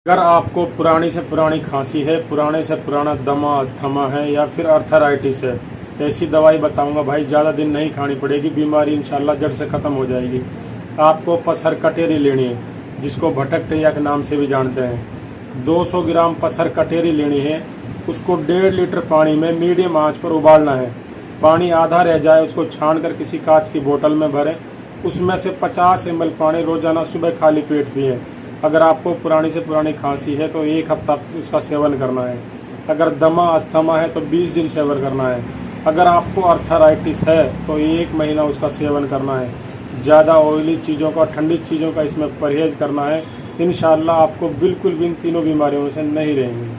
अगर आपको पुरानी से पुरानी खांसी है, पुराने से पुराना दमा अस्थमा है या फिर अर्थराइटिस है, ऐसी दवाई बताऊंगा भाई, ज़्यादा दिन नहीं खानी पड़ेगी, बीमारी इंशाल्लाह जड़ से ख़त्म हो जाएगी। आपको पसहर कटेरी लेनी है, जिसको भटकटैया के नाम से भी जानते हैं। 200 ग्राम पसहर कटेरी लेनी है। उसको 1.5 लीटर पानी में मीडियम आंच पर उबालना है। पानी आधा रह जाए उसको छान कर किसी कांच की बोतल में भरें। उसमें से 50 ml पानी रोजाना सुबह खाली पेट पिएं। अगर आपको पुरानी से पुरानी खांसी है तो 1 हफ्ता उसका सेवन करना है। अगर दमा अस्थमा है तो 20 दिन सेवन करना है। अगर आपको अर्थराइटिस है तो 1 महीना उसका सेवन करना है। ज़्यादा ऑयली चीज़ों का, ठंडी चीज़ों का इसमें परहेज करना है। इंशाल्लाह आपको बिल्कुल भी इन तीनों बीमारियों से नहीं रहेंगे।